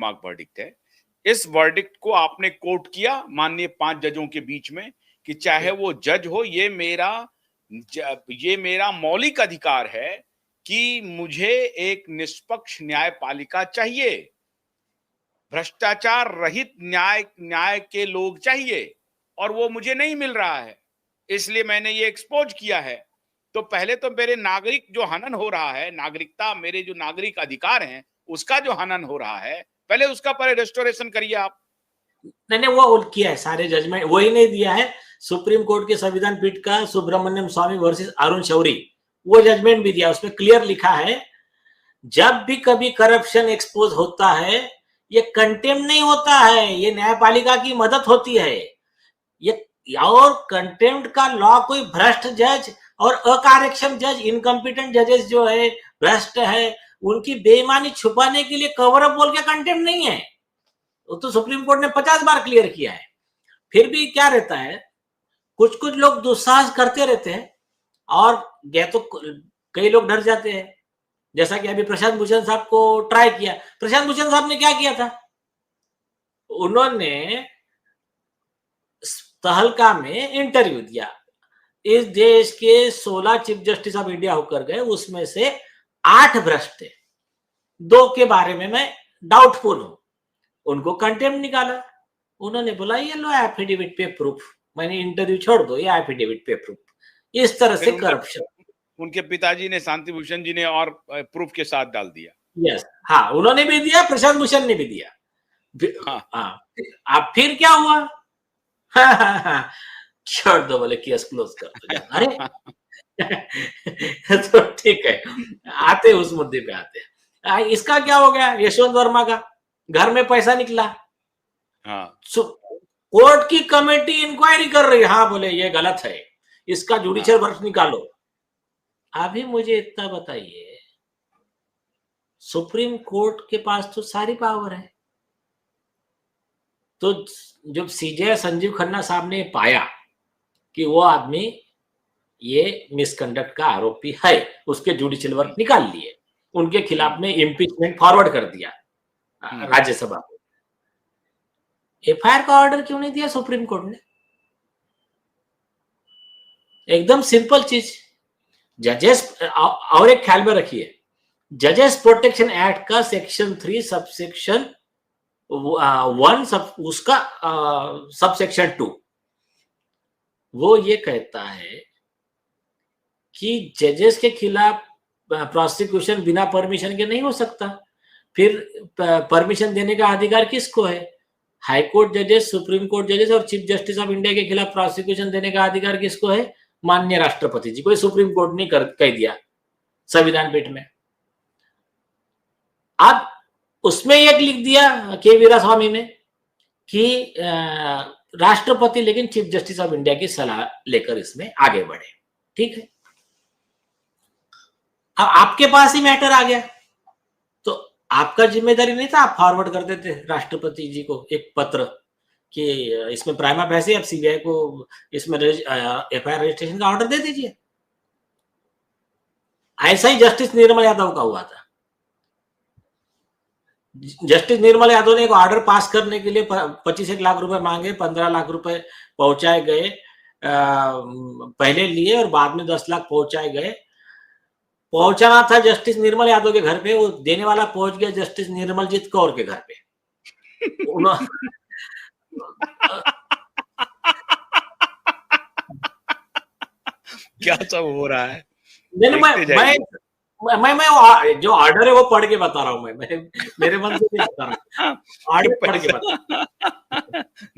Landmark verdict है। इस verdict को आपने कोट किया माननीय 5 जजों के बीच में कि चाहे वो जज हो, ये मेरा मौलिक अधिकार है कि मुझे एक निष्पक्ष न्यायपालिका चाहिए, भ्रष्टाचार रहित न्याय के लोग चाहिए, और वो मुझे नहीं मिल रहा है, इसलिए मैंने ये एक्सपोज किया है। तो पहले तो मेरे नागरिक जो हनन हो रहा है, नागरिकता, मेरे जो नागरिक अधिकार हैं उसका जो हनन हो रहा है, पहले उसका पहले रेस्टोरेशन करिए आप। नहीं, वो किया है, सारे जजमेंट वही नहीं दिया है। सुप्रीम कोर्ट के संविधान पीठ का सुब्रमण्यम स्वामी वर्सेस अरुण शौरी, वो जजमेंट भी दिया, उसमें क्लियर लिखा है जब भी कभी करप्शन एक्सपोज होता है ये कंटेम्प्ट नहीं होता है, ये न्यायपालिका की मदद होती है। ये और कंटेम्प्ट का लॉ कोई भ्रष्ट जज और अकार्यक्षम जज, इनकम्पिटेंट जजेस जो है, भ्रष्ट है, उनकी बेईमानी छुपाने के लिए कवर अप बोल के कंटेम्प्ट नहीं है। वो तो सुप्रीम कोर्ट ने 50 बार क्लियर किया है। फिर भी क्या रहता है, कुछ कुछ लोग दुस्साहस करते रहते हैं और या तो कई लोग डर जाते हैं, जैसा कि अभी प्रशांत भूषण साहब को ट्राई किया। प्रशांत भूषण साहब ने क्या किया था, उन्होंने तहलका में इंटरव्यू दिया। इस देश के 16 चीफ जस्टिस ऑफ इंडिया होकर गए, उसमें से 8 भ्रष्ट थे, 2 के बारे में मैं डाउटफुल हूं, उनको कंटेम्प्ट निकाला। उन्होंने बोला ये लो एफिडेविट पे प्रूफ, मैंने इंटरव्यू छोड़ दो, ये एफिडेविट पे प्रूफ। इस तरह से करप्शन उनके पिताजी ने, शांति भूषण जी ने, और प्रूफ के साथ डाल दिया। यस, हाँ, उन्होंने भी दिया, प्रशांत भूषण ने भी दिया। अब फिर क्या हुआ? छोड़ दो, बोले केस क्लोज कर दो। अरे तो ठीक है, आते उस मुद्दे पे आते। इसका क्या हो गया, यशवंत वर्मा का घर में पैसा निकला, कोर्ट की कमेटी इंक्वायरी कर रही है, हाँ बोले ये गलत है, इसका जुडिशियल वर्क निकालो। अभी मुझे इतना बताइए, सुप्रीम कोर्ट के पास तो सारी पावर है, तो जब सीजे संजीव खन्ना साहब ने पाया कि वो आदमी ये मिसकंडक्ट का आरोपी है, उसके जुडिशियल वर्क निकाल लिए, उनके खिलाफ में इम्पीचमेंट फॉरवर्ड कर दिया राज्यसभा को। एफआईआर का ऑर्डर क्यों नहीं दिया सुप्रीम कोर्ट ने? एकदम सिंपल चीज, जजेस, और एक ख्याल में रखिए, जजेस प्रोटेक्शन एक्ट का सेक्शन 3 सबसेक्शन 1 उसका सबसेक्शन 2 वो ये कहता है कि जजेस के खिलाफ प्रोसिक्यूशन बिना परमिशन के नहीं हो सकता। फिर परमिशन देने का अधिकार किसको है? हाई कोर्ट जजेस, सुप्रीम कोर्ट जजेस और चीफ जस्टिस ऑफ इंडिया के खिलाफ प्रोसिक्यूशन देने का अधिकार किसको है? माननीय राष्ट्रपति जी को। सुप्रीम कोर्ट ने कह दिया संविधान पीठ में। अब उसमें एक लिख दिया के वीरास्वामी ने कि राष्ट्रपति लेकिन चीफ जस्टिस ऑफ इंडिया की सलाह लेकर इसमें आगे बढ़े। ठीक है, अब आपके पास ही मैटर आ गया, तो आपका जिम्मेदारी नहीं था, आप फॉरवर्ड कर देते राष्ट्रपति जी को एक पत्र कि इसमें प्राइमा फैसी आप सीबीआई को इसमें एफआईआर रजिस्ट्रेशन का ऑर्डर दे दीजिए। ऐसा ही जस्टिस निर्मल यादव का हुआ था। जस्टिस निर्मल यादव ने एक ऑर्डर पास करने के लिए 25 लाख रुपए मांगे, 15 लाख रुपए पहुंचाए गए, पहले लिए और बाद में 10 लाख पहुंचाए गए। पहुंचाना था जस्टिस निर्मल यादव के घर पे, वो देने वाला पहुंच गया जस्टिस निर्मलजीत कौर के घर पे। क्या सब हो रहा है? मैं जो ऑर्डर है वो पढ़ के बता रहा हूँ, मैं मेरे मन से नहीं बता रहा, ऑर्डर पढ़ के बता।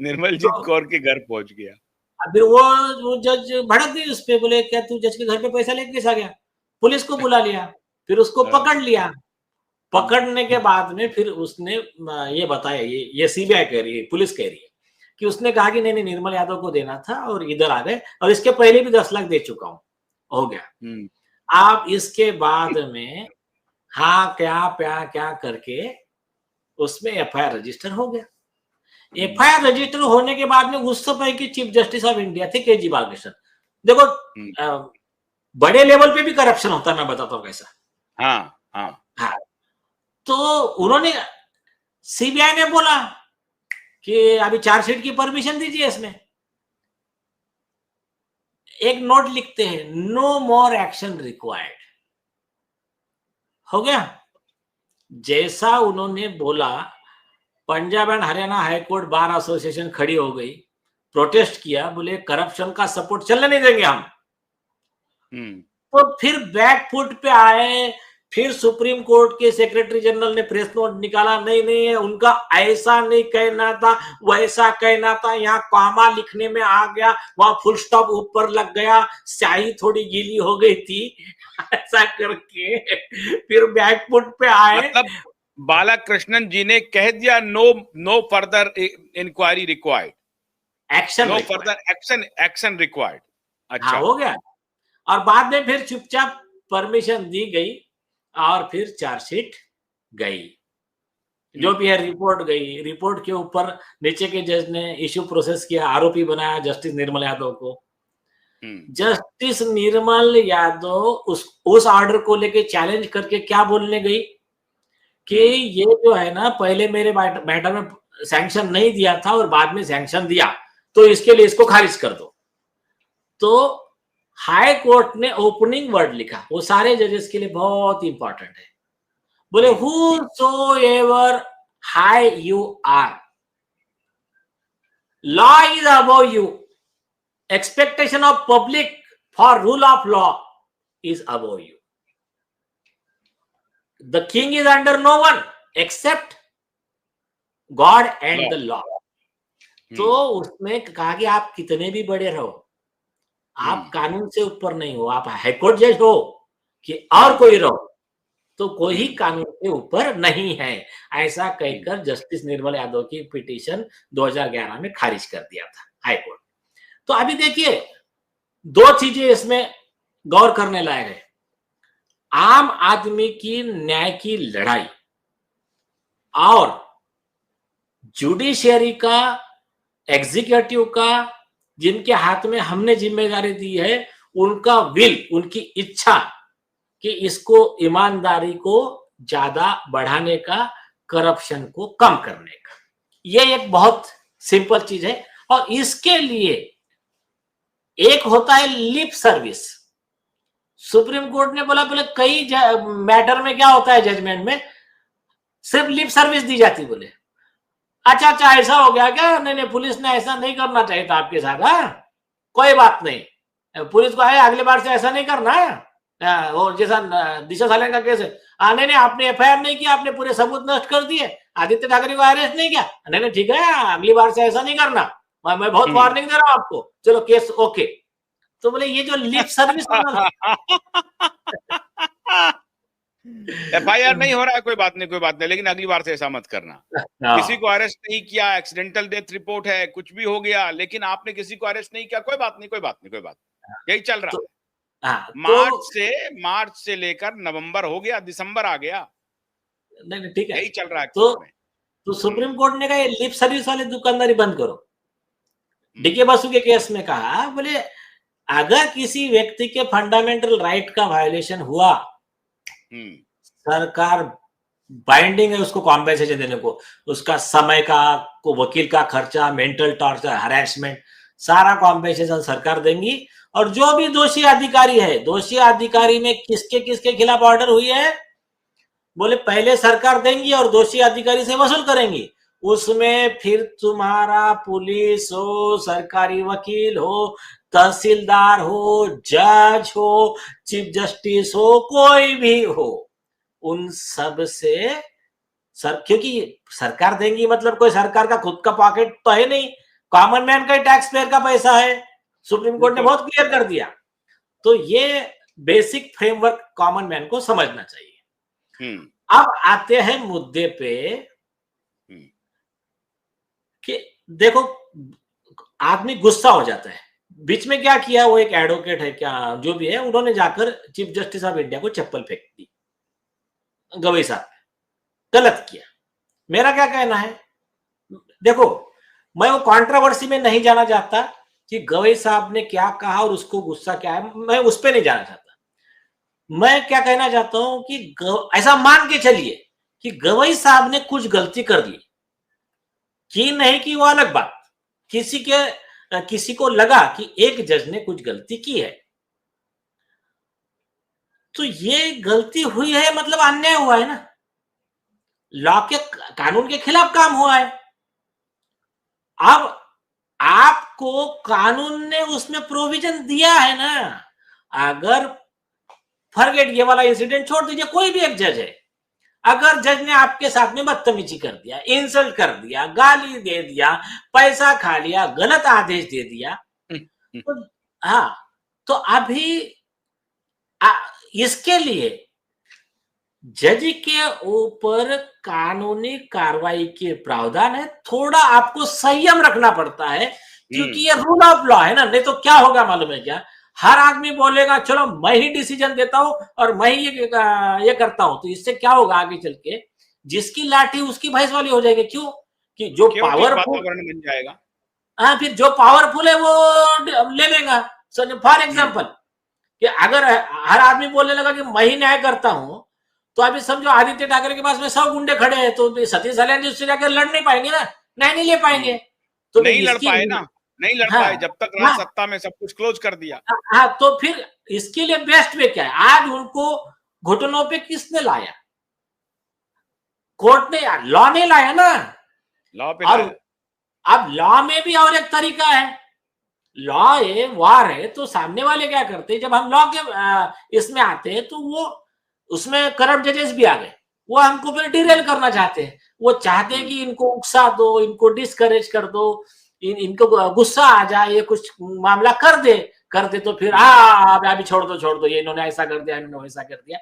निर्मलजीत कौर के घर पहुंच गया। फिर वो जज भड़क गई उस पे, बोले क्या तू जज के घर पे पैसा लेके कैसा गया? पुलिस को बुला लिया, फिर उसको पकड़ लिया। पकड़ने के बाद में फिर उसने ये बताया, ये सीबीआई कह रही है, पुलिस कह रही है कि उसने कहा कि नहीं निर्मल यादव को देना था और इधर आ गए, और इसके पहले भी 10 लाख दे चुका हूं, हो गया। आप इसके बाद में हाँ क्या करके उसमें एफआईआर रजिस्टर हो गया। एफआईआर रजिस्टर होने के बाद में उस समय की चीफ जस्टिस ऑफ इंडिया थे के जी बालकृष्णन। देखो बड़े लेवल पे भी करप्शन होता है, मैं बताता हूँ कैसा। हाँ। तो उन्होंने सीबीआई ने बोला कि अभी चार्जशीट की परमिशन दीजिए, इसमें एक नोट लिखते हैं, नो मोर एक्शन रिक्वायर्ड। हो गया। जैसा उन्होंने बोला, Punjab and Haryana high court bar association खड़ी हो गई, प्रोटेस्ट किया, बोले करप्शन का सपोर्ट चलने नहीं देंगे हम। तो फिर बैक फुट पे आए, फिर सुप्रीम कोर्ट के सेक्रेटरी जनरल ने प्रेस नोट निकाला, नहीं नहीं उनका ऐसा नहीं कहना था, वैसा कहना था, यहाँ कॉमा लिखने में आ गया, वहां फुल स्टॉप ऊपर लग गया, स्याही थोड़ी गीली हो गई थी, ऐसा करके फिर बैक फुट पे आए। मतलब बालाकृष्णन जी ने कह दिया no further inquiry required, action, no further action required. अच्छा, हाँ, हो गया। और बाद में फिर चुपचाप परमिशन दी गई और फिर चार्जशीट गई, जो भी है रिपोर्ट गई। रिपोर्ट के ऊपर नीचे के जज ने इश्यू प्रोसेस किया, आरोपी बनाया जस्टिस निर्मल यादव को। जस्टिस निर्मल यादव उस ऑर्डर को लेके चैलेंज करके क्या बोलने गई कि ये जो है ना, पहले मेरे मैटर में सैंक्शन नहीं दिया था और बाद में सैंक्शन दिया, तो इसके लिए इसको खारिज कर दो। तो हाई कोर्ट ने ओपनिंग वर्ड लिखा, वो सारे जजेस के लिए बहुत इंपॉर्टेंट है। बोले whosoever high you are, law is above you, expectation of public for rule of law is above you, the king is under no one except God and the law। तो उसमें कहा कि आप कितने भी बड़े रहो, आप कानून से ऊपर नहीं हो, आप हाईकोर्ट जज हो कि और कोई रहो, तो कोई ही कानून के ऊपर नहीं है, ऐसा कहकर जस्टिस निर्मल यादव की पिटीशन 2011 में खारिज कर दिया था हाईकोर्ट। तो अभी देखिए, दो चीजें इसमें गौर करने लायक है। आम आदमी की न्याय की लड़ाई और जुडिशियरी का, एग्जीक्यूटिव का, जिनके हाथ में हमने जिम्मेदारी दी है, उनका विल, उनकी इच्छा कि इसको ईमानदारी को ज्यादा बढ़ाने का, करप्शन को कम करने का, ये एक बहुत सिंपल चीज है। और इसके लिए एक होता है लिप सर्विस। सुप्रीम कोर्ट ने बोला, बोले कई मैटर में क्या होता है, जजमेंट में सिर्फ लिप सर्विस दी जाती। बोले अच्छा अच्छा ऐसा हो गया क्या, नहीं नहीं पुलिस ने ऐसा नहीं करना चाहिए था आपके साथ, कोई बात नहीं, पुलिस को है अगली बार से ऐसा नहीं करना है। और जैसा दिशा सालन का केस है, नहीं नहीं आपने एफआईआर नहीं किया, आपने पूरे सबूत नष्ट कर दिए, आदित्य ठाकरे को अरेस्ट नहीं किया, नहीं नहीं ठीक है अगली बार से ऐसा नहीं करना, मैं बहुत वार्निंग दे रहा हूं आपको, चलो केस ओके। तो बोले ये जो लिप सर्विस एफआईआर नहीं हो रहा है, कोई बात नहीं कोई बात नहीं, लेकिन अगली बार से ऐसा मत करना। किसी को अरेस्ट नहीं किया, एक्सीडेंटल डेथ रिपोर्ट है, कुछ भी हो गया, लेकिन आपने किसी को अरेस्ट नहीं किया, कोई बात नहीं कोई बात नहीं कोई बात नहीं, यही चल रहा है। मार्च से लेकर नवंबर हो गया, दिसंबर आ गया, नहीं ठीक है, यही चल रहा है। तो सुप्रीम कोर्ट ने कहा ये लिप सर्विस वाले दुकानदारी बंद करो। डीके बसु के केस में कहा, बोले अगर किसी व्यक्ति के फंडामेंटल राइट का वायोलेशन हुआ, सरकार बाइंडिंग है उसको कॉम्पेंसेशन देने को, उसका समय का, को वकील का खर्चा, मेंटल टॉर्चर, हरासमेंट, सारा कॉम्पेंसेशन सरकार देंगी। और जो भी दोषी अधिकारी है, दोषी अधिकारी में किसके किसके खिलाफ ऑर्डर हुई है, बोले पहले सरकार देंगी और दोषी अधिकारी से वसूल करेंगी। उसमें फिर तुम्हारा पुलिस हो, सरकारी वकील हो, तहसीलदार हो, जज हो, चीफ जस्टिस हो, कोई भी हो, उन सब से क्योंकि सरकार देंगी मतलब कोई सरकार का खुद का पॉकेट तो है नहीं, कॉमन मैन का टैक्स पेयर का पैसा है, सुप्रीम कोर्ट ने बहुत क्लियर कर दिया। तो ये बेसिक फ्रेमवर्क कॉमन मैन को समझना चाहिए। अब आते हैं मुद्दे पे कि देखो आदमी गुस्सा हो जाता है। बीच में क्या किया, वो एक एडवोकेट है क्या जो भी है, उन्होंने जाकर चीफ जस्टिस ऑफ इंडिया को चप्पल फेंक दी, गवई साहब गलत किया। मेरा क्या कहना है, देखो मैं वो कंट्रोवर्सी में नहीं जाना चाहता कि गवई साहब ने क्या कहा और उसको गुस्सा क्या है, मैं उस पर नहीं जाना चाहता। मैं क्या कहना चाहता हूं कि ऐसा मान के चलिए कि गवई साहब ने कुछ गलती कर ली, की नहीं की वो अलग बात, किसी को लगा कि एक जज ने कुछ गलती की है, तो ये गलती हुई है मतलब अन्याय हुआ है ना, लॉ के कानून के खिलाफ काम हुआ है। अब आपको कानून ने उसमें प्रोविजन दिया है ना, अगर फॉरगेट ये वाला इंसिडेंट छोड़ दीजिए, कोई भी एक जज है, अगर जज ने आपके साथ में बदतमीजी कर दिया, इंसल्ट कर दिया, गाली दे दिया, पैसा खा लिया, गलत आदेश दे दिया, तो हाँ, तो अभी इसके लिए जज के ऊपर कानूनी कार्रवाई के प्रावधान है, थोड़ा आपको संयम रखना पड़ता है, क्योंकि ये रूल ऑफ लॉ है ना, नहीं तो क्या होगा मालूम है क्या, हर आदमी बोलेगा चलो मैं ही डिसीजन देता हूं और मैं ही ये करता हूं, तो इससे क्या होगा आगे चल के, जिसकी लाठी उसकी भैंस वाली हो जाएगी। क्यों? कि जो पावरफुल बन जाएगा, हाँ, फिर जो पावरफुल है वो ले लेगा। फॉर एग्जाम्पल कि अगर हर आदमी बोलने लगा कि मैं ही न्याय करता हूं, तो अभी समझो आदित्य ठाकरे के पास में 100 गुंडे खड़े हैं, तो सतीश हल्यान जी उससे जाकर लड़ नहीं पाएंगे ना, नहीं ले पाएंगे, तो नहीं लड़ पाए ना, नहीं लड़ पाए, जब तक राज सत्ता में सब कुछ क्लोज कर दिया। हाँ, तो फिर इसके लिए बेस्ट वे क्या है, आज उनको घुटनों पे किसने लाया, कोर्ट ने, लॉ ने लाया ना, लॉ पे लाया। अब लॉ में भी और एक तरीका है, लॉ है, वार है, तो सामने वाले क्या करते हैं, जब हम लॉ के इसमें आते हैं तो वो उसमें करप्ट जजेस भी आ गए, वो हमको फिर डिरेल करना चाहते हैं, वो चाहते हैं कि इनको उकसा दो, इनको डिस्करेज कर दो, इनको गुस्सा आ जाए, ये कुछ मामला कर दे तो फिर अभी छोड़ दो, ये इन्होंने ऐसा कर दिया, इन्होंने वैसा कर दिया।